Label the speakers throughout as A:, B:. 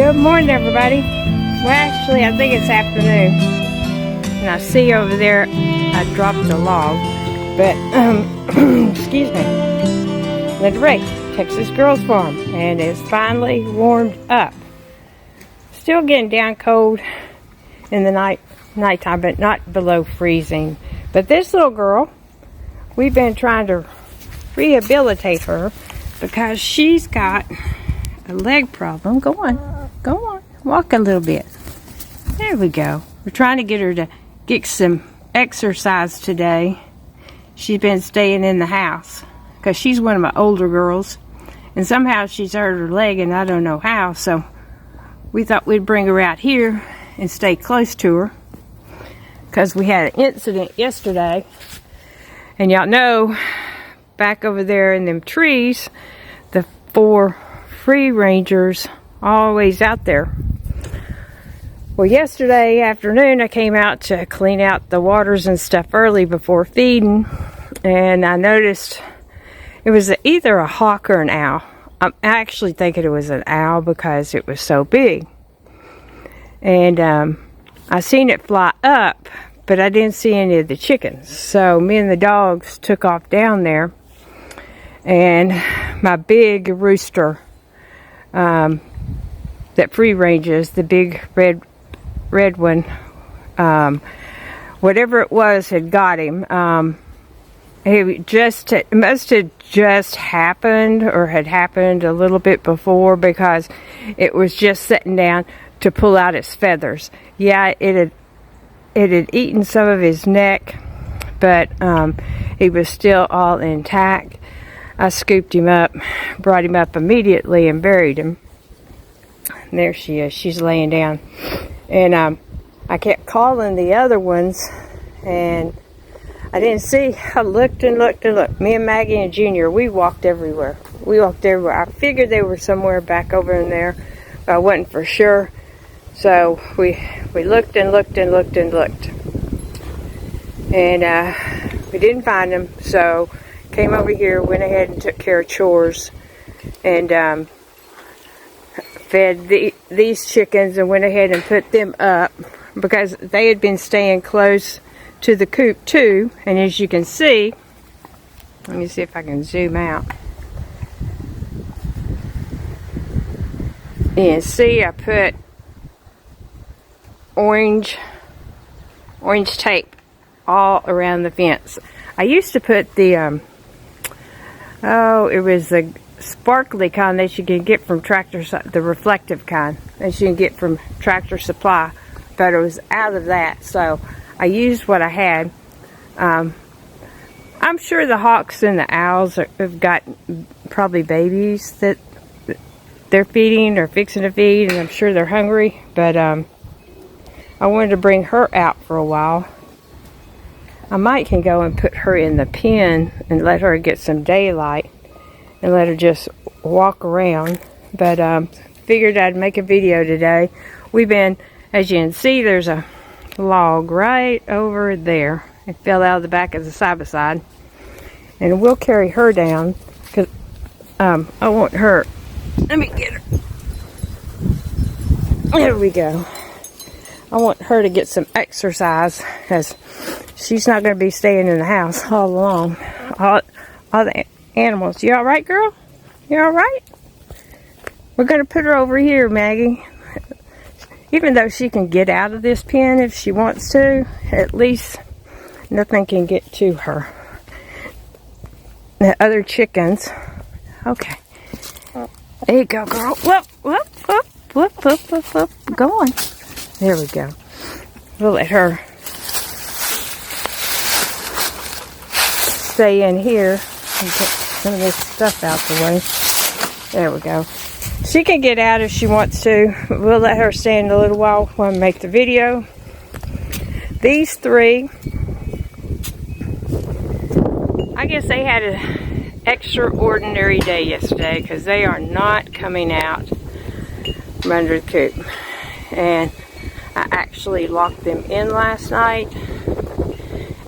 A: Good morning, everybody. Well, actually, I think it's afternoon. And I see over there, I dropped a log. But, excuse me. The Wright, Texas Girls Farm. And it's finally warmed up. Still getting down cold in the nighttime, but not below freezing. But this little girl, we've been trying to rehabilitate her because she's got a leg problem. Go on, walk a little bit. There we go. We're trying to get her to get some exercise today. She's been staying in the house because she's one of my older girls, and somehow she's hurt her leg, and I don't know how. So we thought we'd bring her out here and stay close to her because we had an incident yesterday, and y'all know back over there in them trees, the 4 free rangers always out there. Well, yesterday afternoon I came out to clean out the waters and stuff early before feeding, and I noticed it was either a hawk or an owl. I'm actually thinking it was an owl because it was so big, and I seen it fly up, but I didn't see any of the chickens. So me and the dogs took off down there, and my big rooster that free ranges, the big red one, whatever it was had got him. It must have just happened, or had happened a little bit before, because it was just sitting down to pull out its feathers. Yeah, it had eaten some of his neck, but he was still all intact. I scooped him up, brought him up immediately, and buried him. And there she is. She's laying down. And I kept calling the other ones, and I didn't see. I looked and looked and looked. Me and Maggie and Junior, we walked everywhere. I figured they were somewhere back over in there, but I wasn't for sure. So we looked and looked and looked and looked. And we didn't find them, so came over here, went ahead and took care of chores, and fed these chickens, and went ahead and put them up because they had been staying close to the coop too. And as you can see, let me see if I can zoom out. And see, I put orange tape all around the fence. I used to put the it was the sparkly kind that you can get from the reflective kind that you can get from Tractor Supply, but it was out of that, so I used what I had. I'm sure the hawks and the owls have got probably babies that they're feeding or fixing to feed, and I'm sure they're hungry, but I wanted to bring her out for a while. I might can go and put her in the pen and let her get some daylight and let her just walk around. But figured I'd make a video today. We've been, as you can see, there's a log right over there. It fell out of the back of the side-by-side. And we'll carry her down because I want her. Let me get her. There we go. I want her to get some exercise because she's not going to be staying in the house all along. All the animals. You all right, girl? You all right? We're going to put her over here, Maggie. Even though she can get out of this pen if she wants to, at least nothing can get to her. The other chickens. Okay. There you go, girl. Whoop, whoop, whoop, whoop, whoop, whoop, whoop. Go on. There we go. We'll let her stay in here and get some of this stuff out the way. There we go. She can get out if she wants to. We'll let her stay in a little while I make the video. These 3, I guess they had an extraordinary day yesterday because they are not coming out from under the coop. And I actually locked them in last night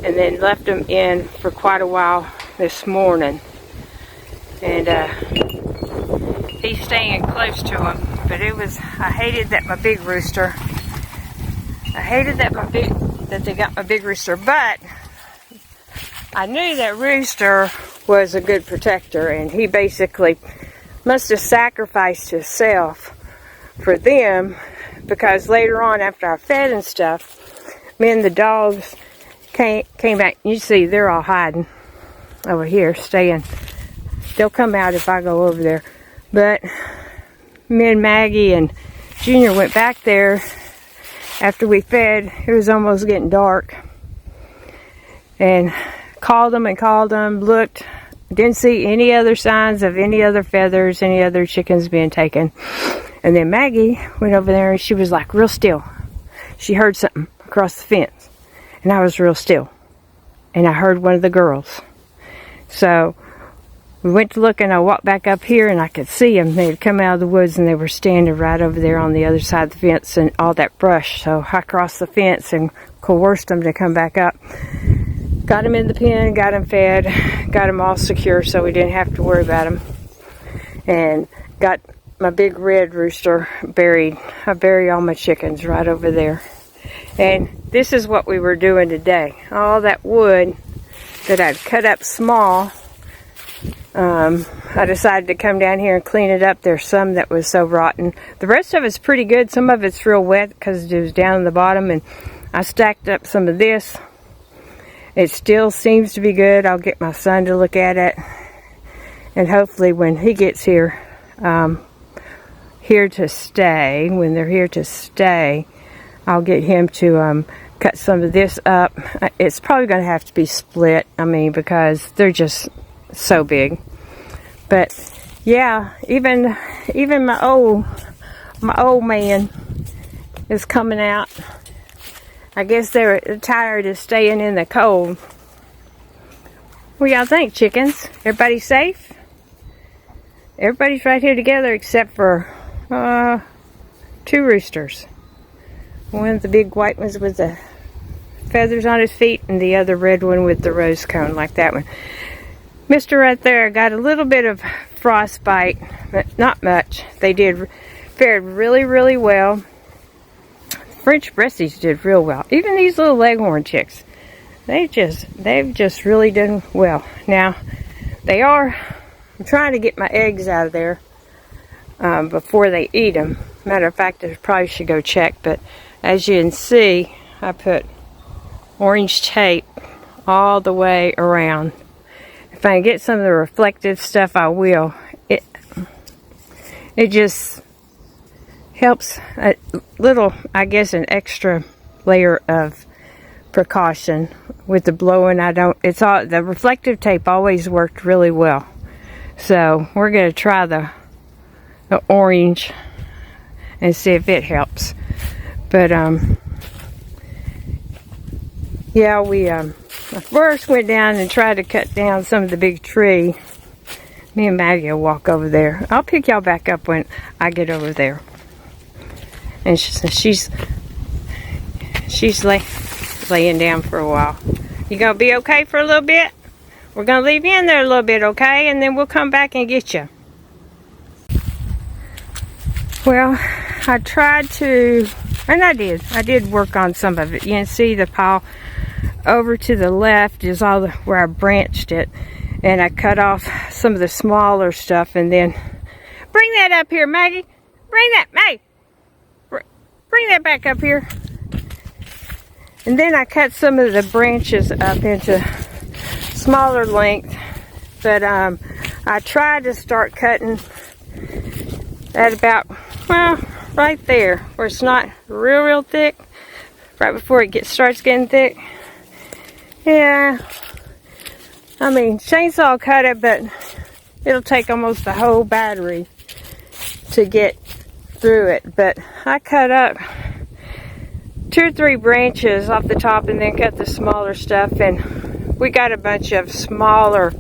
A: and then left them in for quite a while this morning. And he's staying close to him. but I hated that my big rooster, that they got my big rooster, but I knew that rooster was a good protector, and he basically must have sacrificed himself for them, because later on after I fed and stuff, me and the dogs came back. You see, they're all hiding over here, staying. They'll come out if I go over there. But me and Maggie and Junior went back there after we fed. It was almost getting dark. And called them, looked, didn't see any other signs of any other feathers, any other chickens being taken. And then Maggie went over there and she was like real still. She heard something across the fence. And I was real still. And I heard one of the girls. So we went to look, and I walked back up here and I could see them. They had come out of the woods and they were standing right over there on the other side of the fence and all that brush. So I crossed the fence and coerced them to come back up. Got them in the pen, got them fed, got them all secure so we didn't have to worry about them. And got my big red rooster buried. I bury all my chickens right over there. And this is what we were doing today. All that wood that I'd cut up small, I decided to come down here and clean it up. There's some that was so rotten. The rest of it's pretty good. Some of it's real wet because it was down in the bottom, and I stacked up some of this. It still seems to be good. I'll get my son to look at it, and hopefully when he gets here, here to stay, when they're here to stay, I'll get him to cut some of this up. It's probably going to have to be split, I mean, because they're just so big. But yeah, even my old man is coming out. I guess they're tired of staying in the cold. What do y'all think, chickens? Everybody safe? Everybody's right here together except for 2 roosters. One of the big white ones with the feathers on his feet, and the other red one with the rose cone, like that one. Mr. right there got a little bit of frostbite, but not much. They fared really, really well. French breasties did real well. Even these little leghorn chicks, they've just really done well. Now, I'm trying to get my eggs out of there before they eat them. Matter of fact, I probably should go check, but as you can see, I put orange tape all the way around. If I can get some of the reflective stuff, I will. It just helps a little, I guess, an extra layer of precaution with the blowing. The reflective tape always worked really well. So we're going to try the orange and see if it helps. But yeah, we first went down and tried to cut down some of the big tree. Me and Maggie will walk over there. I'll pick y'all back up when I get over there. And she's laying down for a while. You gonna be okay for a little bit? We're gonna leave you in there a little bit, okay? And then we'll come back and get you. Well, I tried to, and I did work on some of it. You can see the pile over to the left is all where I branched it, and I cut off some of the smaller stuff. And then bring that up here, Maggie. Bring that back up here. And then I cut some of the branches up into smaller length. But I tried to start cutting at about, well, right there, where it's not real thick, right before it starts getting thick. Yeah, I mean, chainsaw cut it, but it'll take almost the whole battery to get through it. But I cut up 2 or 3 branches off the top and then cut the smaller stuff, and we got a bunch of smaller,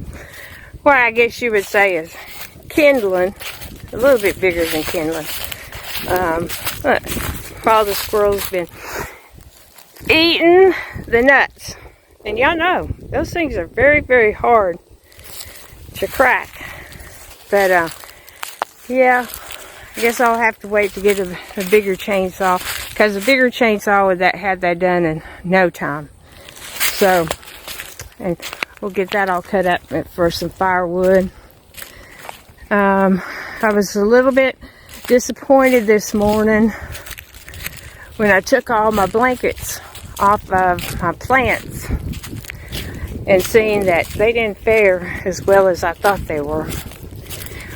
A: what I guess you would say is kindling, a little bit bigger than kindling. All the squirrels been eating the nuts. And y'all know, those things are very, very hard to crack. But, yeah, I guess I'll have to wait to get a bigger chainsaw, because a bigger chainsaw would have that done in no time. So, and we'll get that all cut up for some firewood. I was a little bit disappointed this morning when I took all my blankets off of my plants and seeing that they didn't fare as well as I thought they were.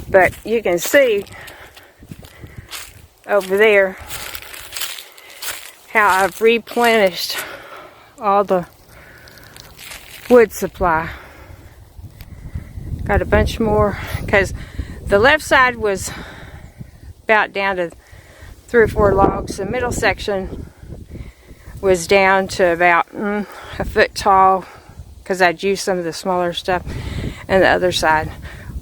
A: But you can see over there how I've replenished all the wood supply. Got a bunch more, because the left side was about down to 3 or 4 logs. The middle section was down to about a foot tall, because I'd used some of the smaller stuff, and the other side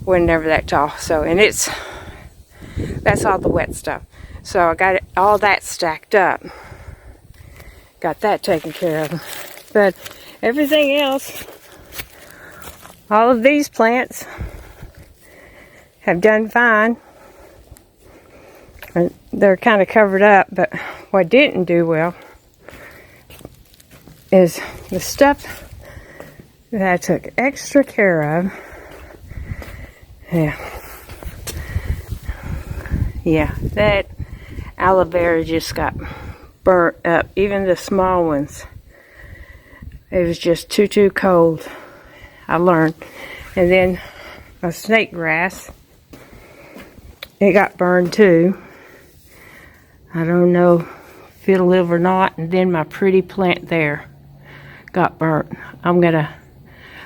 A: wasn't never that tall. So, and that's all the wet stuff. So I got all that stacked up. Got that taken care of. But everything else, all of these plants have done fine. And they're kind of covered up, but what didn't do well is the stuff that I took extra care of. Yeah, that aloe vera just got burnt up. Even the small ones. It was just too cold, I learned. And then my snake grass, it got burned too. I don't know if it'll live or not. And then my pretty plant there got burnt. I'm gonna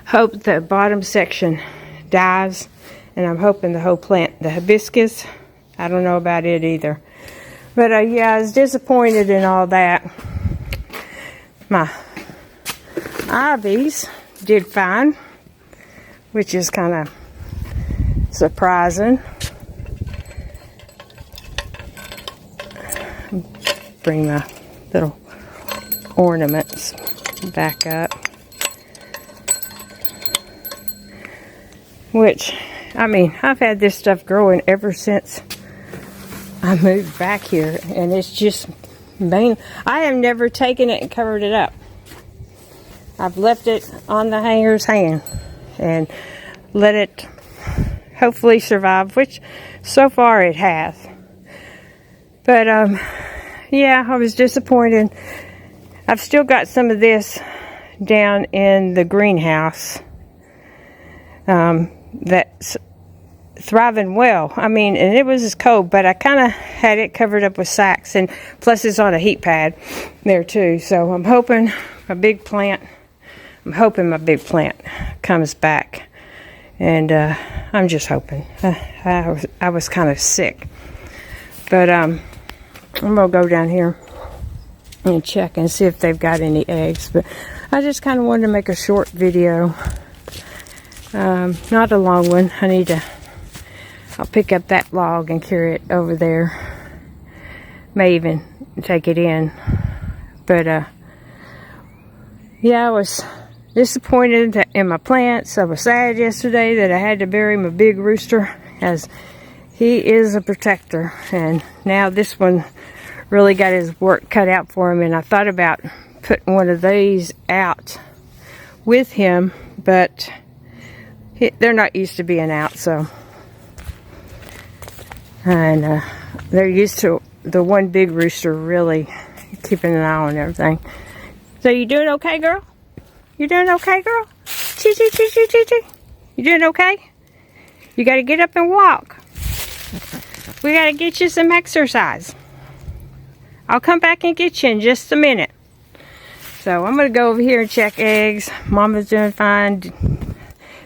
A: hope the bottom section dies, and I'm hoping the whole plant, the hibiscus, I don't know about it either. But yeah, I was disappointed in all that. My ivies did fine, which is kind of surprising. Bring my little ornaments back up. Which, I mean, I've had this stuff growing ever since I moved back here, and it's just I have never taken it and covered it up. I've left it on the hangers hanging and let it hopefully survive, which so far it has. But yeah, I was disappointed. I've still got some of this down in the greenhouse that's thriving well. I mean, and it was as cold, but I kind of had it covered up with sacks, and plus it's on a heat pad there too. So I'm hoping my big plant comes back, and I'm just hoping. I was kind of sick, but I'm gonna go down here and check and see if they've got any eggs. But I just kind of wanted to make a short video, not a long one. I'll pick up that log and carry it over there. May even take it in. But yeah, I was disappointed in my plants. I was sad yesterday that I had to bury my big rooster, as he is a protector. And now this one really got his work cut out for him. And I thought about putting one of these out with him, but they're not used to being out, so. And they're used to the one big rooster really keeping an eye on everything. So you doing okay, girl? You doing okay, girl? Chee chee chee chee chee chee. You doing okay? You got to get up and walk. We got to get you some exercise. I'll come back and get you in just a minute. So I'm going to go over here and check eggs. Mama's doing fine.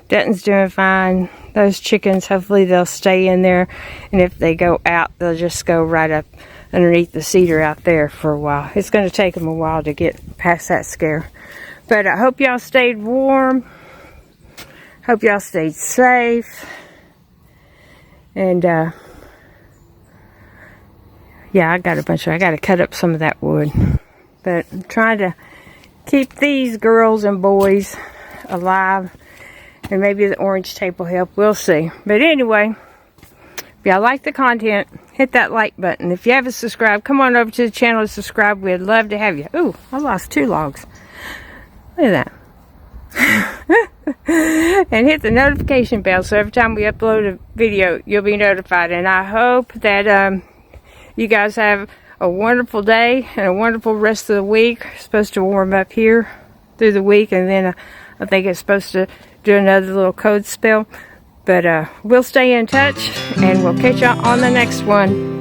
A: Dutton's doing fine. Those chickens, hopefully they'll stay in there. And if they go out, they'll just go right up underneath the cedar out there for a while. It's going to take them a while to get past that scare. But I hope y'all stayed warm. Hope y'all stayed safe. And yeah, I got to cut up some of that wood. But I'm trying to keep these girls and boys alive. And maybe the orange tape will help. We'll see. But anyway, y'all like the content, hit that like button. If you haven't subscribed, come on over to the channel and subscribe. We'd love to have you. Ooh, I lost 2 logs. Look at that. And hit the notification bell so every time we upload a video, you'll be notified. And I hope that you guys have a wonderful day and a wonderful rest of the week. It's supposed to warm up here through the week, and then I think it's supposed to do another little cold spell. But we'll stay in touch, and we'll catch you on the next one.